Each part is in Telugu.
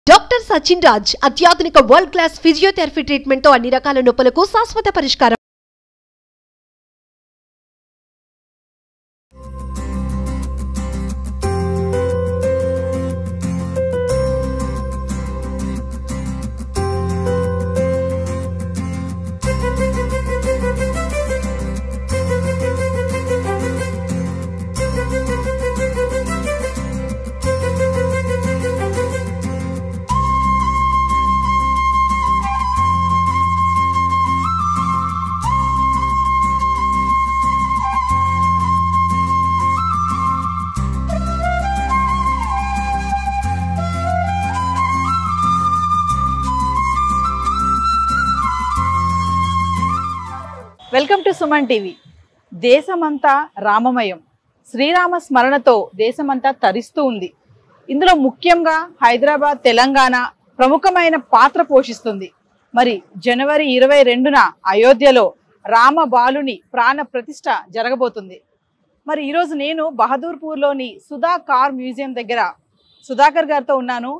డాక్టర్ సచిన్ రాజ్ అత్యాధునిక వరల్డ్ క్లాస్ ఫిజియోథెరపీ ట్రీట్మెంట్ తో అన్ని రకాల నొప్పులకు శాశ్వత పరిష్కారం. Welcome to Suman TV. దేశమంతా రామమయం, శ్రీరామ స్మరణతో దేశమంతా తరిస్తూ ఉంది. ఇందులో ముఖ్యంగా హైదరాబాద్, తెలంగాణ ప్రముఖమైన పాత్ర పోషిస్తుంది. మరి జనవరి 22న అయోధ్యలో రామ బాలుని ప్రాణ ప్రతిష్ఠ జరగబోతుంది. మరి ఈరోజు నేను బహదూర్పూర్లోని సుధా కార్ మ్యూజియం దగ్గర సుధాకర్ గారితో ఉన్నాను.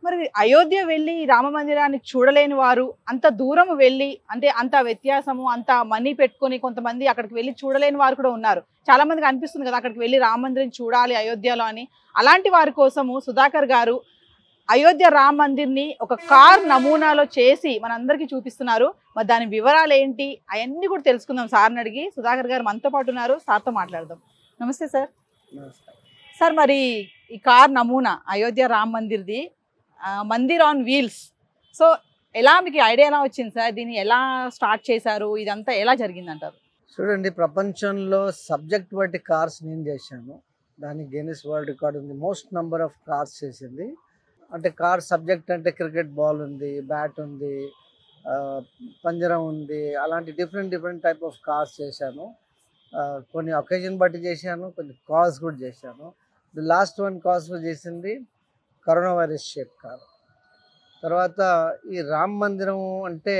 మరి అయోధ్య వెళ్ళి రామ మందిరాన్ని చూడలేని వారు, అంత దూరం వెళ్ళి అంటే అంత వ్యత్యాసము, అంత మనీ పెట్టుకొని కొంతమంది అక్కడికి వెళ్ళి చూడలేని వారు కూడా ఉన్నారు. చాలా మందికి అనిపిస్తుంది కదా అక్కడికి వెళ్ళి రామ మందిరం చూడాలి అయోధ్యలో అని. అలాంటి వారి కోసము సుధాకర్ గారు అయోధ్య రామ మందిర్ని ఒక కార్ నమూనాలో చేసి మనందరికీ చూపిస్తున్నారు. మరి దాని వివరాలు ఏంటి అవన్నీ కూడా తెలుసుకుందాం సార్ని అడిగి. సుధాకర్ గారు మనతో పాటు ఉన్నారు, సార్తో మాట్లాడదాం. నమస్తే సార్. సార్, మరి ఈ కార్ నమూనా అయోధ్య రామ మందిర్ది, మందిర్ ఆన్ వీల్స్, సో ఎలా మీకు ఐడియా ఎలా వచ్చింది సార్? దీన్ని ఎలా స్టార్ట్ చేశారు? ఇదంతా ఎలా జరిగిందంటారు? చూడండి, ప్రపంచంలో సబ్జెక్ట్ బట్టి కార్స్ నేను చేశాను. దానికి గిన్నిస్ వరల్డ్ రికార్డ్ ఉంది, మోస్ట్ నెంబర్ ఆఫ్ కార్స్ చేసింది. అంటే కార్ సబ్జెక్ట్ అంటే క్రికెట్ బాల్ ఉంది, బ్యాట్ ఉంది, పంజరం ఉంది, అలాంటి డిఫరెంట్ టైప్ ఆఫ్ కార్స్ చేశాను. కొన్ని ఒకేజన్ బట్టి చేశాను, కొన్ని కాజ్ కూడా చేశాను. ది లాస్ట్ వన్ కాజ్ చేసింది కరోనా వైరస్ షేప్ కార్. తర్వాత ఈ రామ్ మందిరం అంటే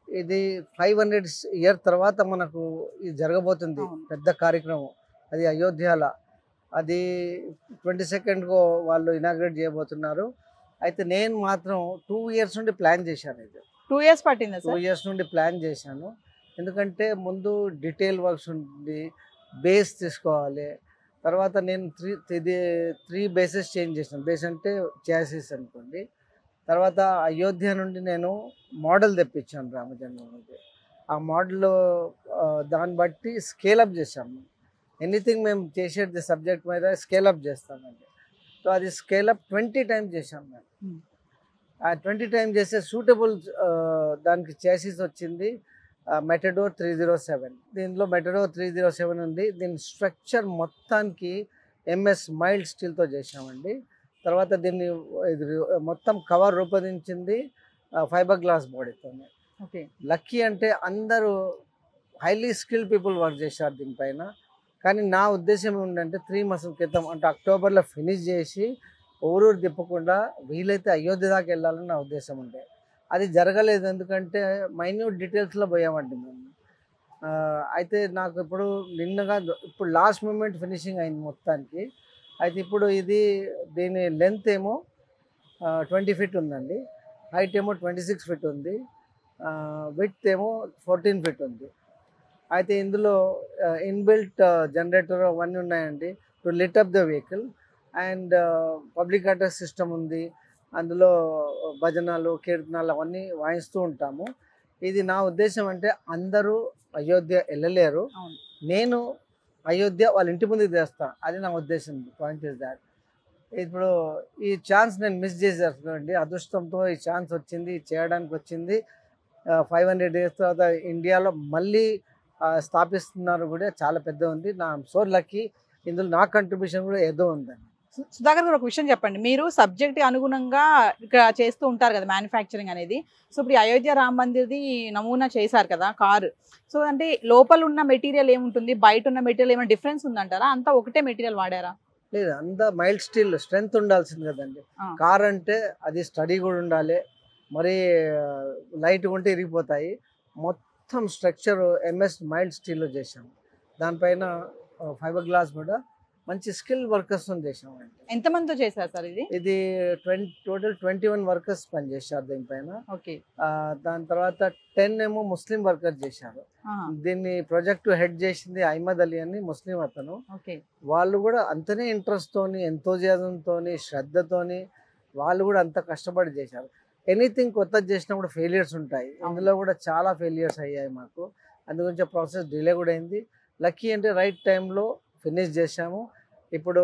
ఇది 500 ఇయర్ తర్వాత మనకు ఇది జరగబోతుంది, పెద్ద కార్యక్రమం. అది అయోధ్యలో, అది 22nd వాళ్ళు ఇనాగ్రేట్ చేయబోతున్నారు. అయితే నేను మాత్రం 2 years నుండి ప్లాన్ చేశాను. ఇది 2 years పట్టింది. 2 years నుండి ప్లాన్ చేశాను. ఎందుకంటే ముందు డీటెయిల్ వర్క్స్ ఉంది, బేస్ తీసుకోవాలి. తర్వాత నేను త్రీ బేసెస్ చేంజ్ చేసాను. బేస్ అంటే చాసిస్ అనుకోండి. తర్వాత అయోధ్య నుండి నేను మోడల్ తెప్పించాను రామజన్మభూమికి. ఆ మోడల్ దాన్ని బట్టి స్కేలప్ చేశాను. ఎనీథింగ్ మేము చేసేది సబ్జెక్ట్ మీద స్కేలప్ చేస్తామండి. సో అది స్కేలప్ 20 times చేశాను మేము. ఆ 20 times చేస్తే సూటబుల్ దానికి చాసిస్ వచ్చింది మెటడోర్ 307. దీనిలో మెటడోర్ 307 ఉంది. దీని స్ట్రక్చర్ మొత్తానికి MS మైల్డ్ స్టీల్తో చేసామండి. తర్వాత దీన్ని మొత్తం కవర్ రూపొందించింది ఫైబర్ గ్లాస్ బాడీతో. ఓకే, లక్కీ అంటే అందరూ హైలీ స్కిల్డ్ పీపుల్ వర్క్ చేశారు దీనిపైన. కానీ నా ఉద్దేశం ఏంటంటే 3 months క్రితం అంటే అక్టోబర్లో ఫినిష్ చేసి ఊరూరు తిప్పకుండా వీలైతే అయోధ్య దాకా వెళ్ళాలని నా ఉద్దేశం ఉండే. అది జరగలేదు, ఎందుకంటే మైన్యూట్ డీటెయిల్స్లో పోయామండి మేము. అయితే నాకు ఇప్పుడు లాస్ట్ మూమెంట్ ఫినిషింగ్ అయింది మొత్తానికి. అయితే ఇప్పుడు దీని లెంత్ ఏమో 20 feet ఉందండి, హైట్ ఏమో 26 feet ఉంది, విడ్త్ ఏమో 14 feet ఉంది. అయితే ఇందులో ఇన్బిల్ట్ జనరేటర్ అవన్నీ ఉన్నాయండి to lit up the vehicle. And public address system ఉంది. అందులో భజనలు, కీర్తనాలు అవన్నీ వాయిస్తూ ఉంటాము. ఇది నా ఉద్దేశం అంటే అందరూ అయోధ్య వెళ్ళలేరు, నేను అయోధ్య వాళ్ళ ఇంటి ముందుకు తెస్తాను, అది నా ఉద్దేశం. Point is that. ఇప్పుడు ఈ ఛాన్స్ నేను మిస్ చేసేస్తానండి. అదృష్టంతో ఈ ఛాన్స్ వచ్చింది, చేయడానికి వచ్చింది. 500 days తర్వాత ఇండియాలో మళ్ళీ స్థాపిస్తున్నారు కూడా, చాలా పెద్ద ఉంది. నా సో లక్కీ, ఇందులో నా కంట్రిబ్యూషన్ కూడా ఏదో ఉందండి. సుధాకర్ గారు, ఒక విషయం చెప్పండి. మీరు సబ్జెక్ట్ అనుగుణంగా ఇక్కడ చేస్తూ ఉంటారు కదా మ్యానుఫ్యాక్చరింగ్ అనేది. సో ఇప్పుడు అయోధ్య రామ మందిర్ది నమూనా చేశారు కదా కారు. సో అంటే లోపల ఉన్న మెటీరియల్ ఏముంటుంది, బయట ఉన్న మెటీరియల్ ఏమైనా డిఫరెన్స్ ఉందంటారా? అంతా ఒకటే మెటీరియల్ వాడారా? లేదు, అంతా మైల్డ్ స్టీల్ స్ట్రెంగ్త్ ఉండాల్సింది కదండి. కార్ అంటే అది స్టడీ కూడా ఉండాలి, మరీ లైట్గా ఉంటే ఇరిగిపోతాయి. మొత్తం స్ట్రక్చర్ MS మైల్డ్ స్టీల్లో చేశాము. దానిపైన ఫైబర్ గ్లాస్ కూడా మంచి స్కిల్ వర్కర్స్ చేసామండి. ఎంతమందితో చేశారు సార్ ఇది? ఇది టోటల్ 21 వర్కర్స్ పనిచేశారు దీనిపైన. ఓకే. దాని తర్వాత 10 ఏమో ముస్లిం వర్కర్స్ చేశారు. దీన్ని ప్రాజెక్ట్ హెడ్ చేసింది అహ్మద్ అలీ అని ముస్లిం అతను. ఓకే. వాళ్ళు కూడా అంతనే ఇంట్రెస్ట్ తోని, ఎంతోజియాజంతో, శ్రద్ధతోని వాళ్ళు కూడా అంత కష్టపడి చేశారు. ఎనీథింగ్ కొత్తది చేసినప్పుడు ఫెయిలియర్స్ ఉంటాయి. ఇందులో కూడా చాలా ఫెయిలియర్స్ అయ్యాయి మాకు. అందుగురించి ప్రాసెస్ డిలే కూడా అయింది. లక్కీ అంటే రైట్ టైంలో ఫినిష్ చేశాము. ఇప్పుడు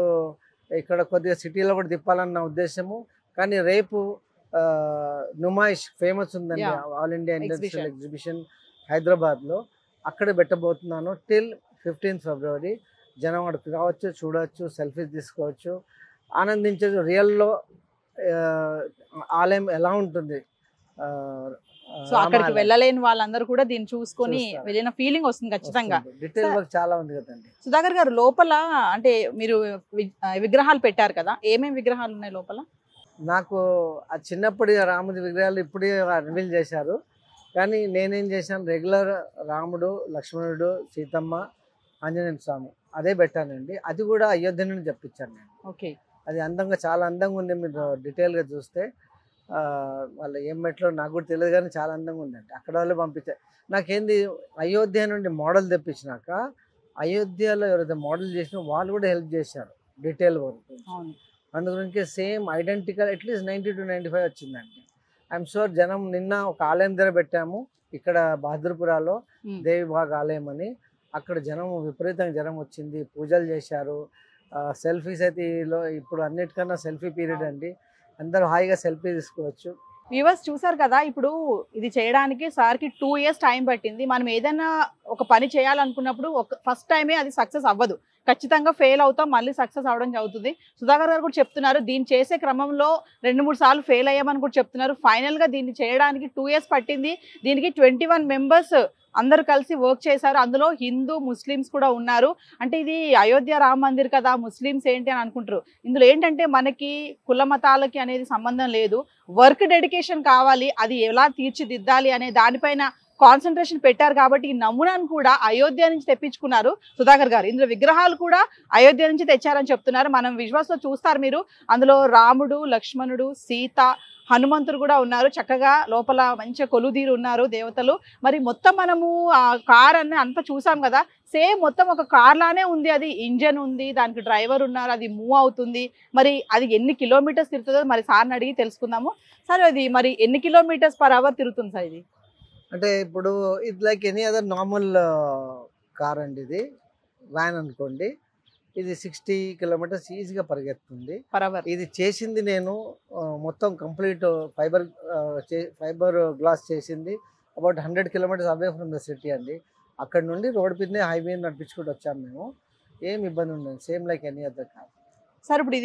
ఇక్కడ కొద్దిగా సిటీలో కూడా తిప్పాలన్న నా ఉద్దేశము. కానీ రేపు నుమాయిష్ ఫేమస్ ఉందండి, ఆల్ ఇండియా ఇండస్ట్రియల్ ఎగ్జిబిషన్ హైదరాబాద్లో. అక్కడ పెట్టబోతున్నాను టిల్ 15th February. జనం అక్కడికి రావచ్చు, చూడవచ్చు, సెల్ఫీస్ తీసుకోవచ్చు, ఆనందించవచ్చు. రియల్లో ఆలయం ఎలా ఉంటుంది, సో అక్కడికి వెళ్ళలేని వాళ్ళందరూ కూడా దీన్ని చూసుకొని వెళ్ళిన ఫీలింగ్ వస్తుంది ఖచ్చితంగా. డీటెయిల్ వర్క్ చాలా ఉంది కదండి. సుధాకర్ గారు, లోపల అంటే మీరు విగ్రహాలు పెట్టారు కదా, ఏమేమి విగ్రహాలు ఉన్నాయి లోపల? నాకు ఆ చిన్నప్పటి రాముడి విగ్రహాలు ఇప్పుడే రివీల్ చేశారు. కానీ నేనేం చేశాను, రెగ్యులర్ రాముడు, లక్ష్మణుడు, సీతమ్మ, ఆంజనేయ స్వామి అదే పెట్టానండి. అది కూడా అయోధ్య నుండి తెప్పించాను నేను. ఓకే. అది అందంగా, చాలా అందంగా ఉంది. మీరు డీటెయిల్గా చూస్తే వాళ్ళు ఏం మెట్లో నాకు కూడా తెలియదు, కానీ చాలా అందంగా ఉందండి. అక్కడ వాళ్ళు పంపించారు. నాకేంది, అయోధ్య నుండి మోడల్ తెప్పించినాక అయోధ్యలో ఎవరైతే మోడల్ చేసినా వాళ్ళు కూడా హెల్ప్ చేశారు డీటెయిల్ వర్క్. అందుగురించి సేమ్ ఐడెంటికల్ అట్లీస్ట్ 90 to 95 వచ్చిందండి. ఐఎమ్ షూర్ జనం నిన్న ఒక ఆలయం దగ్గర పెట్టాము ఇక్కడ బహదూర్పురాలో, దేవిబాగ్ ఆలయం అని. అక్కడ జనం విపరీతంగా జనం వచ్చింది, పూజలు చేశారు. సెల్ఫీస్ అయితే ఇప్పుడు అన్నిటికన్నా సెల్ఫీ పీరియడ్ అండి. అందరూ హాయిగా సెల్ఫీ తీసుకోవచ్చు. వ్యూవర్స్ చూసారు కదా, ఇప్పుడు ఇది చేయడానికి సార్కి 2 years టైం పట్టింది. మనం ఏదైనా ఒక పని చేయాలనుకున్నప్పుడు ఫస్ట్ టైమే అది సక్సెస్ అవ్వదు, ఖచ్చితంగా ఫెయిల్ అవుతాం, మళ్ళీ సక్సెస్ అవడం జరుగుతుంది. సుధాకర్ గారు కూడా చెప్తున్నారు, దీన్ని చేసే క్రమంలో 2-3 సార్లు ఫెయిల్ అయ్యామని కూడా చెప్తున్నారు. ఫైనల్గా దీన్ని చేయడానికి 2 years పట్టింది. దీనికి 21 members అందరూ కలిసి వర్క్ చేశారు. అందులో హిందూ, ముస్లిమ్స్ కూడా ఉన్నారు. అంటే ఇది అయోధ్య రామ మందిర్ కదా, ముస్లిమ్స్ ఏంటి అని అనుకుంటారు. ఇందులో ఏంటంటే మనకి కుల మతాలకి అనేది సంబంధం లేదు, వర్క్ డెడికేషన్ కావాలి, అది ఎలా తీర్చిదిద్దాలి అనే దానిపైన కాన్సన్ట్రేషన్ పెట్టారు. కాబట్టి ఈ నమూనాను కూడా అయోధ్య నుంచి తెప్పించుకున్నారు సుధాకర్ గారు. ఇందులో విగ్రహాలు కూడా అయోధ్య నుంచి తెచ్చారని చెప్తున్నారు. మనం విజువల్స్లో చూస్తారు మీరు, అందులో రాముడు, లక్ష్మణుడు, సీత, హనుమంతుడు కూడా ఉన్నారు. చక్కగా లోపల మంచిగా కొలుదీరు ఉన్నారు దేవతలు. మరి మొత్తం మనము ఆ కార్ అన్నీ అంతా చూసాం కదా, సేమ్ మొత్తం ఒక కార్ లానే ఉంది. అది ఇంజన్ ఉంది, దానికి డ్రైవర్ ఉన్నారు, అది మూవ్ అవుతుంది. మరి అది ఎన్ని కిలోమీటర్స్ తిరుగుతుందో మరి సార్ని అడిగి తెలుసుకుందాము. సార్, అది మరి ఎన్ని kilometers per hour తిరుగుతుంది సార్ ఇది? అంటే ఇప్పుడు ఇది like any other normal car అండి. ఇది వ్యాన్ అనుకోండి. ఇది 60 kilometers ఈజీగా పరిగెత్తుంది పర్ అవర్. ఇది చేసింది నేను మొత్తం కంప్లీట్ ఫైబర్ గ్లాస్ చేసింది. About 100 kilometers away from the city అండి. అక్కడ నుండి రోడ్ మీదనే హైవే నడిపించుకుంటూ వచ్చాము మేము. ఏం ఇబ్బంది ఉండదు, same like any other car. Sir, ఇప్పుడు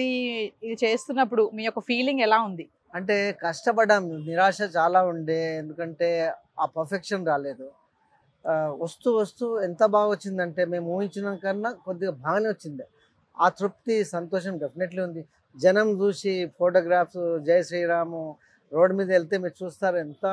ఇది చేస్తున్నప్పుడు మీ యొక్క ఫీలింగ్ ఎలా ఉంది? అంటే కష్టపడ్డాం, నిరాశ చాలా ఉండే, ఎందుకంటే ఆ పర్ఫెక్షన్ రాలేదు. వస్తూ వస్తూ ఎంత బాగా వచ్చిందంటే మేము ఊహించిన కన్నా కొద్దిగా బాగానే వచ్చింది. ఆ తృప్తి, సంతోషం డెఫినెట్లీ ఉంది. జనం చూసి ఫోటోగ్రాఫ్స్, జై శ్రీరాము రోడ్ మీద వెళ్తే మీరు చూస్తారు ఎంత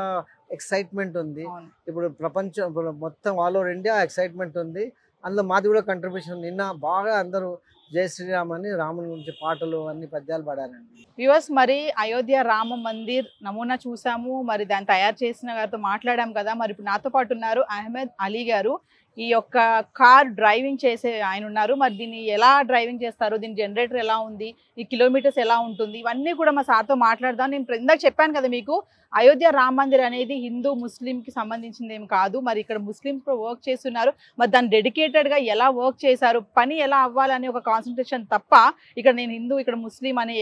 ఎక్సైట్మెంట్ ఉంది. ఇప్పుడు ప్రపంచం మొత్తం ఆల్ ఓవర్ ఇండియా ఎక్సైట్మెంట్ ఉంది. అందులో మాది కూడా కంట్రిబ్యూషన్. నిన్న బాగా అందరూ జై శ్రీరామ్ అని రాముని గురించి పాటలు అన్ని పద్యాలు పాడారండి. వ్యూవర్స్, మరి అయోధ్య రామ మందిర్ నమూనా చూసాము, మరి దాన్ని తయారు చేసిన గారితో మాట్లాడాం కదా. మరి ఇప్పుడు నాతో పాటు ఉన్నారు అహ్మద్ అలీ గారు. ఈ యొక్క కార్ డ్రైవింగ్ చేసే ఆయన ఉన్నారు. మరి దీన్ని ఎలా డ్రైవింగ్ చేస్తారు, దీని జనరేటర్ ఎలా ఉంది, ఈ కిలోమీటర్స్ ఎలా ఉంటుంది, ఇవన్నీ కూడా మా సార్తో మాట్లాడదాం. నేను ఇందాక చెప్పాను కదా మీకు, అయోధ్య రామ మందిర్ అనేది హిందూ ముస్లింకి సంబంధించింది ఏం కాదు. మరి ఇక్కడ ముస్లిమ్స్ కూడా వర్క్ చేస్తున్నారు. మరి దాన్ని డెడికేటెడ్గా ఎలా వర్క్ చేశారు, పని ఎలా అవ్వాలనే ఒక కాన్సన్ట్రేషన్ తప్ప ఇక్కడ నేను హిందూ, ఇక్కడ ముస్లిం అనే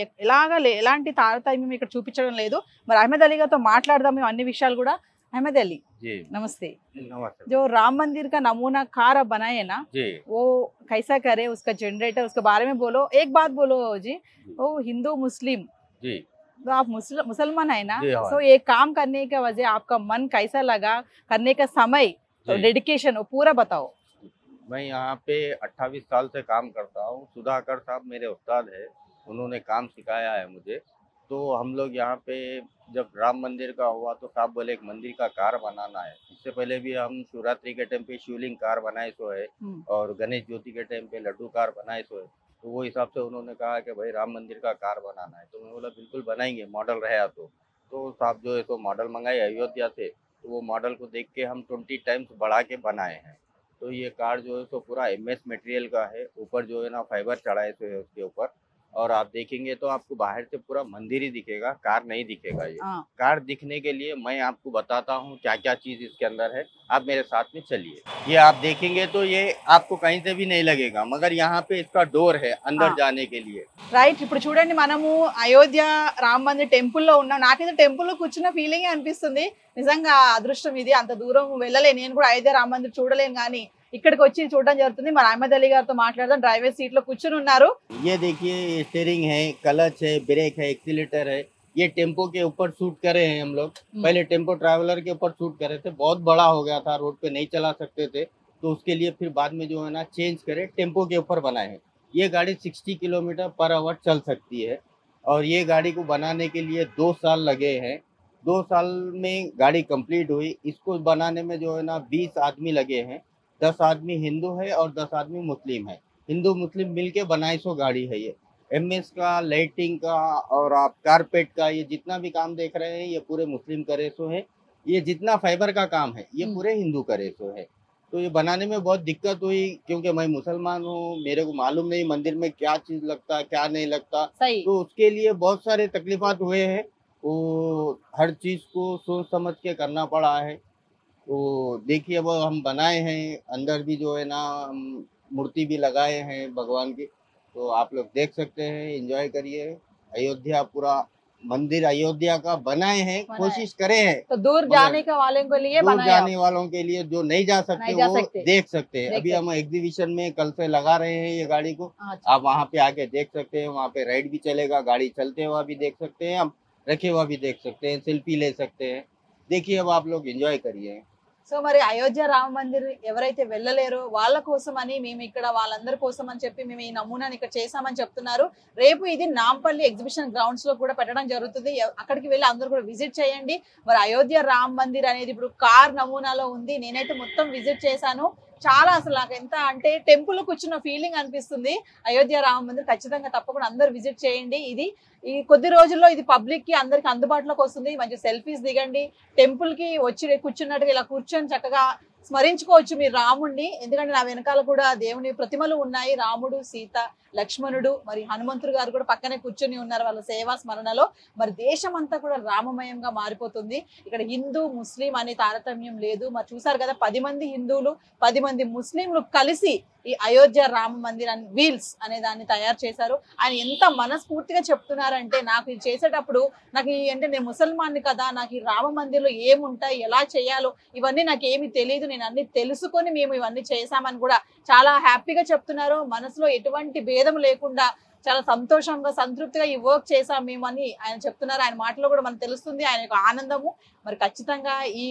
ఎలాంటి తారతమ్యం ఇక్కడ చూపించడం లేదు. మరి అహ్మద్ అలీ గారితో మాట్లాడదాం మేము అన్ని విషయాలు కూడా. अहमद अली जी, नमस्ते। नमस्ते। जो राम मंदिर का नमूना कार बनाए ना जी, वो कैसा करे, उसका जनरेटर, उसके बारे में बोलो। एक बात बोलो जी, वो हिंदू मुस्लिम जी, तो आप मुसलमान है ना, तो ये काम करने का वजह आपका मन कैसा लगा, करने का समय, तो डेडिकेशन वो पूरा बताओ। मैं यहाँ पे 28 साल से काम करता हूँ। सुधाकर साहब मेरे उस्ताद है, उन्होंने काम सिखाया है मुझे। तो हम लोग यहाँ पे जब राम मंदिर का हुआ तो साहब बोले एक मंदिर का कार बनाना है। इससे पहले भी हम शिवरात्रि के टाइम पे शिवलिंग कार बनाए सो है और गणेश ज्योति के टाइम पे लड्डू कार बनाए सो है। तो वो हिसाब से उन्होंने कहा कि भाई राम मंदिर का कार बनाना है। तो मैं बोला बिल्कुल बनाएंगे, मॉडल रहा तो साहब जो है तो मॉडल मंगाए अयोध्या से। तो वो मॉडल को देख के हम 20 टाइम्स बढ़ा के बनाए हैं। तो ये कार जो है तो पूरा MS मटेरियल का है, ऊपर जो है ना फाइबर चढ़ाए हुए है उसके ऊपर। और आप देखेंगे तो आपको बाहर से पूरा मंदिर ही दिखेगा, कार नहीं दिखेगा। ये हाँ। कार दिखने के लिए मैं आपको बताता हूँ क्या क्या चीज़ इसके अंदर है। आप मेरे साथ में चलिए। ये आप देखेंगे तो ये आपको कहीं से भी नहीं लगेगा, मगर यहाँ पे इसका डोर है अंदर हाँ। जाने के लिए। రైట్, ఇప్పుడు చూడండి మనము అయోధ్య రామ మందిర్ టెంపుల్లో ఉన్నాం. నాకైతే టెంపుల్లో కూర్చున్న ఫీలింగే అనిపిస్తుంది. నిజంగా అదృష్టం ఇది. అంత దూరం వెళ్ళలేను, నేను కూడా అయోధ్య రామ మందిర్ చూడలేను, కానీ ఇక్కడికి వచ్చి చూడడం జరుగుతుంది. మరి అహ్మద్ అలీ గారితో మాట్లాడదాం. డ్రైవర్ సీట్ లో కూర్చుని ఉన్నారు. ये देखिए स्टीयरिंग है, क्लच है, ब्रेक है, एक्सीलेटर है। ये टेम्पो के ऊपर शूट करे हैं हम लोग। पहले टेम्पो ट्रैवलर के ऊपर शूट करे थे, बहुत बड़ा हो गया था, रोड पे नहीं चला सकते थे, तो उसके लिए फिर बाद में जो है ना चेंज करे, टेम्पो के ऊपर बनाए हैं। ये गाड़ी 60 किलोमीटर पर आवर चल सकती है। और ये गाड़ी को बनाने के लिए 2 साल लगे हैं। 2 साल में गाड़ी कंप्लीट हुई। इसको बनाने में जो है ना 20 आदमी लगे हैं। 10 आदमी हिंदू है और 10 आदमी मुस्लिम है। हिंदू मुस्लिम मिलके बनाई सो गाड़ी है ये। MS का, लाइटिंग का और आप कारपेट का, ये जितना भी काम देख रहे हैं ये पूरे मुस्लिम करे सो है। ये जितना फाइबर का काम है ये पूरे हिंदू करे सो है। तो ये बनाने में बहुत दिक्कत हुई, क्योंकि मैं मुसलमान हूँ, मेरे को मालूम नहीं मंदिर में क्या चीज़ लगता क्या नहीं लगता। सही. तो उसके लिए बहुत सारे तकलीफात हुए हैं। वो हर चीज़ को सोच समझ के करना पड़ा है। तो देखिए अब हम बनाए हैं, अंदर भी जो है ना हम मूर्ति भी लगाए हैं भगवान की। तो आप लोग देख सकते हैं, एंजॉय करिए। अयोध्या पूरा मंदिर अयोध्या का बनाए हैं, कोशिश करे हैं। तो दूर जाने का वाले के लिए दूर बनाया. जाने वालों के लिए जो नहीं जा सकते नहीं जा वो सकते। देख सकते हैं। देख अभी सकते। हम एग्जीबिशन में कल से लगा रहे हैं ये गाड़ी को। अच्छा. आप वहाँ पे आके देख सकते हैं, वहाँ पे राइड भी चलेगा, गाड़ी चलते हुआ भी देख सकते हैं, हम रखे हुआ भी देख सकते हैं, सेल्फी ले सकते हैं। देखिए अब आप लोग एंजॉय करिए। సో మరి అయోధ్య రామ మందిర్ ఎవరైతే వెళ్ళలేరో వాళ్ళ కోసం అని మేము ఇక్కడ వాళ్ళందరి కోసం అని చెప్పి మేము ఈ నమూనాని ఇక్కడ చేసామని చెప్తున్నారు. రేపు ఇది నాంపల్లి ఎగ్జిబిషన్ గ్రౌండ్స్ లో కూడా పెట్టడం జరుగుతుంది. అక్కడికి వెళ్ళి అందరూ కూడా విజిట్ చేయండి. మరి అయోధ్య రామ మందిర్ అనేది ఇప్పుడు కార్ నమూనాలో ఉంది. నేనైతే మొత్తం విజిట్ చేశాను. చాలా అసలు నాకు ఎంత అంటే టెంపుల్ కూర్చున్న ఫీలింగ్ అనిపిస్తుంది. అయోధ్య రామ మందిర్ ఖచ్చితంగా తప్పకుండా అందరూ విజిట్ చేయండి. ఇది ఈ కొద్ది రోజుల్లో ఇది పబ్లిక్ కి అందరికి అందుబాటులోకి వస్తుంది. మంచి సెల్ఫీస్ దిగండి. టెంపుల్ కి వచ్చి కూర్చున్నట్టుగా ఇలా కూర్చొని చక్కగా స్మరించుకోవచ్చు మీరు రాముడిని. ఎందుకంటే నా వెనకాల కూడా దేవుని ప్రతిమలు ఉన్నాయి. రాముడు, సీత, లక్ష్మణుడు, మరి హనుమంతుడు గారు కూడా పక్కనే కూర్చొని ఉన్నారు వాళ్ళ సేవా స్మరణలో. మరి దేశం అంతా కూడా రామమయంగా మారిపోతుంది. ఇక్కడ హిందూ ముస్లిం అనే తారతమ్యం లేదు. మరి చూసారు కదా 10 మంది హిందువులు 10 మంది ముస్లింలు కలిసి ఈ అయోధ్య రామ మందిర్ అండ్ వీల్స్ అనే దాన్ని తయారు చేశారు. ఆయన ఎంత మనస్ఫూర్తిగా చెప్తున్నారంటే నాకు ఇది చేసేటప్పుడు నాకు అంటే నేను ముసల్మాన్ని కదా, నాకు ఈ రామ మందిర్లో ఏముంటాయి, ఎలా చేయాలో ఇవన్నీ నాకు ఏమీ తెలియదు, నేను అన్ని తెలుసుకొని మేము ఇవన్నీ చేశామని కూడా చాలా హ్యాపీగా చెప్తున్నారు. మనసులో ఎటువంటి భేదం లేకుండా చాలా సంతోషంగా సంతృప్తిగా ఈ వర్క్ చేసాం మేము అని ఆయన చెప్తున్నారు. ఆయన మాటలో కూడా మనకు తెలుస్తుంది ఆయన యొక్క ఆనందము. మరి ఖచ్చితంగా ఈ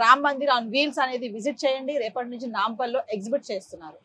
రామ్ మందిర్ ఆన్ వీల్స్ అనేది విజిట్ చేయండి. రేపటి నుంచి నాంపల్లో ఎగ్జిబిట్ చేస్తున్నారు.